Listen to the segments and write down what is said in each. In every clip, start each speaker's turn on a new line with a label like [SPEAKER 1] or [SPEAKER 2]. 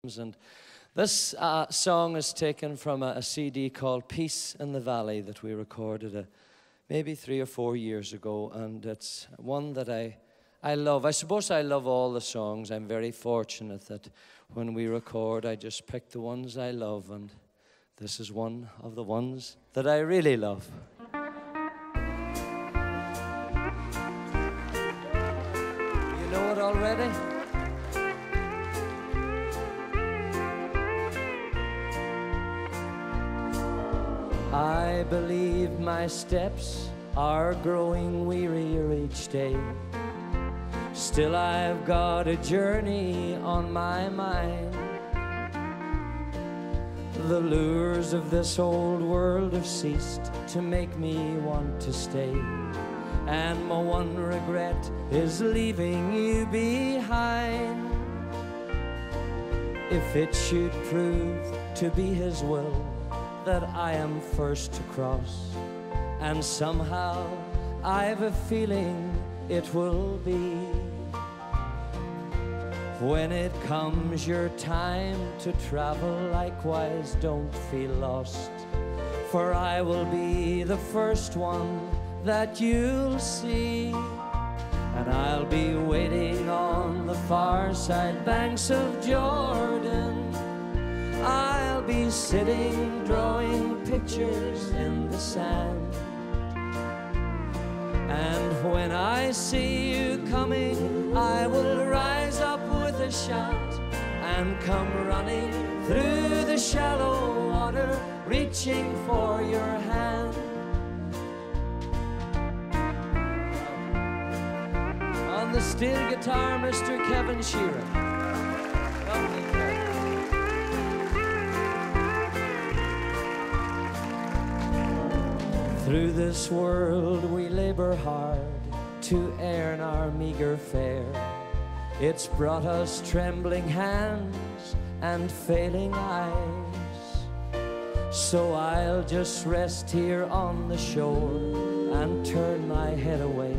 [SPEAKER 1] And this song is taken from a CD called Peace in the Valley that we recorded maybe 3 or 4 years ago, and it's one that I love. I suppose I love all the songs. I'm very fortunate that when we record, I just pick the ones I love, and this is one of the ones that I really love. You know it already? I believe my steps are growing wearier each day. Still I've got a journey on my mind. The lures of this old world have ceased to make me want to stay. And my one regret is leaving you behind. If it should prove to be His will that I am first to cross, and somehow I've a feeling it will be. When it comes your time to travel, likewise don't feel lost, for I will be the first one that you'll see. And I'll be waiting on the far side banks of Jordan. I'll be sitting drawing pictures in the sand. And when I see you coming, I will rise up with a shout and come running through the shallow water, reaching for your hand. On the steel guitar, Mr. Kevin Sheeran. Lovely Kevin. Through this world we labor hard to earn our meager fare. It's brought us trembling hands and failing eyes. So I'll just rest here on the shore and turn my head away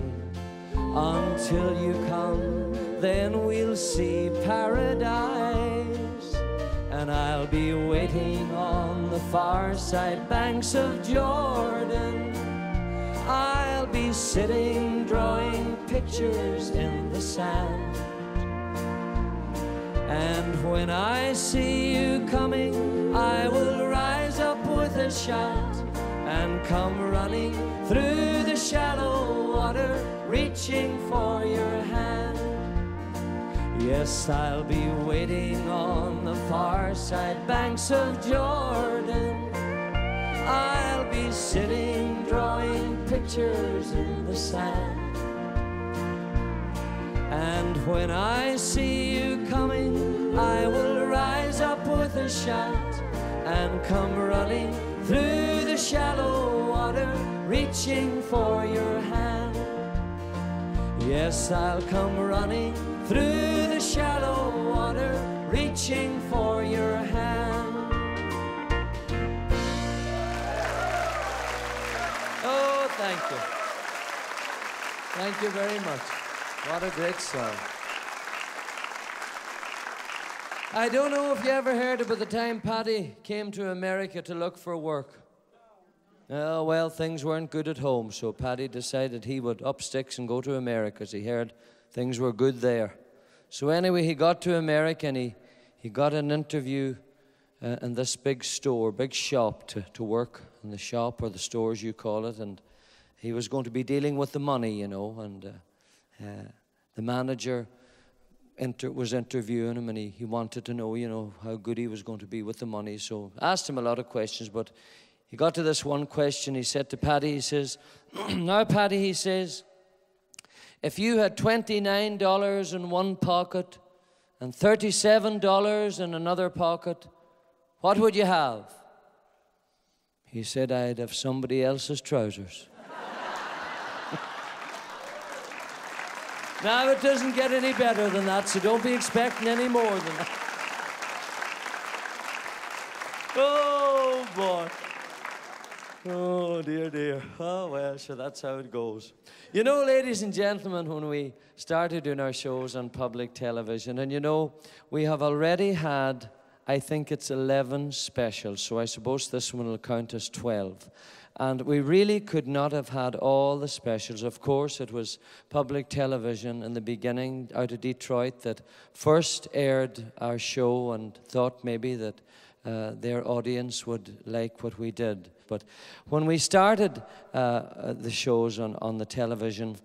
[SPEAKER 1] until you come, then we'll see paradise. And I'll be waiting on the far side banks of Jordan. I'll be sitting drawing pictures in the sand. And when I see you coming, I will rise up with a shout and come running through the shallow water, reaching for your hand. Yes, I'll be waiting on the far side banks of Jordan. I'll be sitting drawing pictures in the sand. And when I see you coming, I will rise up with a shout and come running through the shallow water, reaching for your hand. Yes, I'll come running through the shallow water, reaching for your hand. Oh, thank you. Thank you very much. What a great song. I don't know if you ever heard about the time Paddy came to America to look for work. Oh, well, things weren't good at home, so Paddy decided he would up sticks and go to America because he heard things were good there. So anyway, he got to America and he got an interview in this big store, big shop to work in the shop, or the store as you call it, and he was going to be dealing with the money, you know, and the manager was interviewing him, and he wanted to know, you know, how good he was going to be with the money. So asked him a lot of questions, but he got to this one question. He said to Paddy, he says, now Paddy, he says, if you had $29 in one pocket and $37 in another pocket, what would you have? He said, I'd have somebody else's trousers. Now, it doesn't get any better than that, so don't be expecting any more than that. Oh, boy. Oh, dear, dear. Oh, well, sure, that's how it goes. You know, ladies and gentlemen, when we started doing our shows on public television, and you know, we have already had, I think it's 11 specials, so I suppose this one will count as 12. And we really could not have had all the specials. Of course, it was public television in the beginning out of Detroit that first aired our show and thought maybe that their audience would like what we did. But when we started the shows on the television,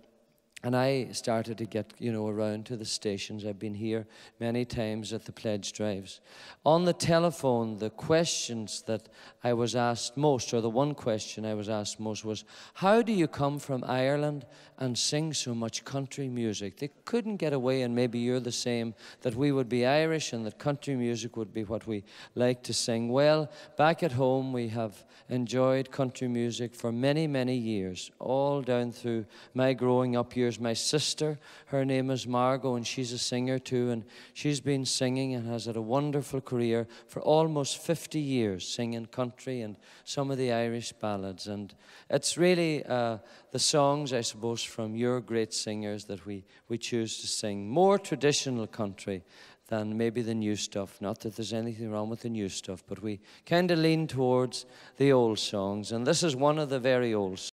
[SPEAKER 1] and I started to get, you know, around to the stations. I've been here many times at the pledge drives. On the telephone, the questions that I was asked most, or the one question I was asked most was, how do you come from Ireland and sing so much country music? They couldn't get away, and maybe you're the same, that we would be Irish and that country music would be what we like to sing. Well, back at home, we have enjoyed country music for many, many years, all down through my growing up years. My sister, her name is Margot, and she's a singer too, and she's been singing and has had a wonderful career for almost 50 years, singing country and some of the Irish ballads. And it's really the songs, I suppose, from your great singers that we choose to sing. More traditional country than maybe the new stuff. Not that there's anything wrong with the new stuff, but we kind of lean towards the old songs, and this is one of the very old songs.